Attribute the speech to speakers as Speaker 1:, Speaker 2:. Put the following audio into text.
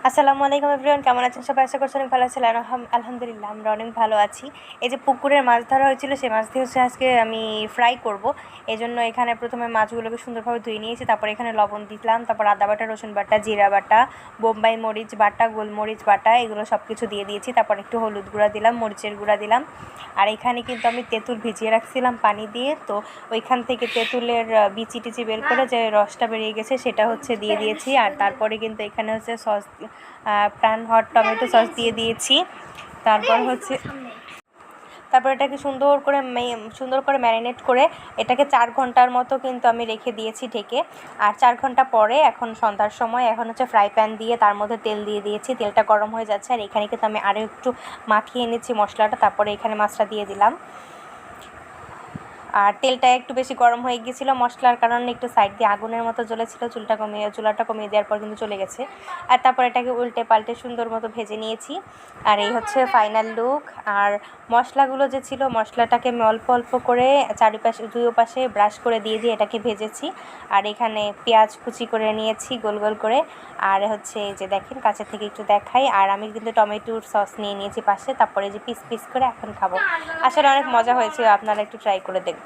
Speaker 1: আসসালামু আলাইকুম এভরিওয়ান, কেমন আছেন সবাই? আশা করছি অনেক ভালো আছেন। আলহামদুলিল্লাহ আমরা অনেক ভালো আছি। এই যে পুকুরের মাছ ধরা হয়েছিল, সেই মাছ দিয়ে হচ্ছে আজকে আমি ফ্রাই করব। এই জন্য এখানে প্রথমে মাছগুলোকে সুন্দরভাবে ধুয়ে নিয়েছি, তারপর এখানে লবণ দিলাম, তারপর আদা বাটা, রসুন বাটা, জিরা বাটা, বোম্বাই মরিচ বাটা, গোলমরিচ বাটা, এগুলো সব কিছু দিয়ে দিয়েছি। তারপর একটু হলুদ গুঁড়া দিলাম, মরিচের গুঁড়া দিলাম। আর এখানে কিন্তু আমি তেঁতুল ভিজিয়ে রাখছিলাম পানি দিয়ে, তো ওইখান থেকে তেঁতুলের বিচি টিচি বের করে যে রসটা বেরিয়ে গেছে সেটা হচ্ছে দিয়ে দিয়েছি। আর তারপরে কিন্তু এখানে হচ্ছে সস, প্রাণ হট টমেটো সস দিয়ে দিয়েছি। তারপর এটাকে সুন্দর করে ম্যারিনেট করে এটাকে 4 ঘন্টার মতো কিন্তু আমি রেখে দিয়েছি ঢেকে। আর 4 ঘন্টা পরে এখন সন্ধ্যার সময় এখন হচ্ছে ফ্রাই প্যান দিয়ে তার মধ্যে তেল দিয়ে দিয়েছি। তেলটা গরম হয়ে যাচ্ছে, আর এখানে কিন্তু আমি আরও একটু মাখিয়ে নিচ্ছি মশলাটা। তারপরে এখানে মাছটা দিয়ে দিলাম। আর তেলটা একটু বেশি গরম হয়ে গিয়েছিলো মশলার কারণে, একটু সাইড দিয়ে আগুনের মতো জ্বলেছিল। চুলাটা কমিয়ে দেওয়ার পর কিন্তু চলে গেছে। আর তারপর এটাকে উল্টে পাল্টে সুন্দর মতো ভেজে নিয়েছি। আর এই হচ্ছে ফাইনাল লুক। আর মশলাগুলো যে ছিল, মশলাটাকে আমি অল্প অল্প করে দুই পাশে ব্রাশ করে দিয়ে এটাকে ভেজেছি। আর এখানে পেঁয়াজ কুচি করে নিয়েছি গোল গোল করে। আর হচ্ছে এই যে দেখেন, কাছে থেকে একটু দেখাই। আর আমি কিন্তু টমেটোর সস নিয়ে নিয়েছি পাশে। তারপরে যে পিস পিস করে এখন খাবো। আসলে অনেক মজা হয়েছে, আপনারা একটু ট্রাই করে দেখবেন।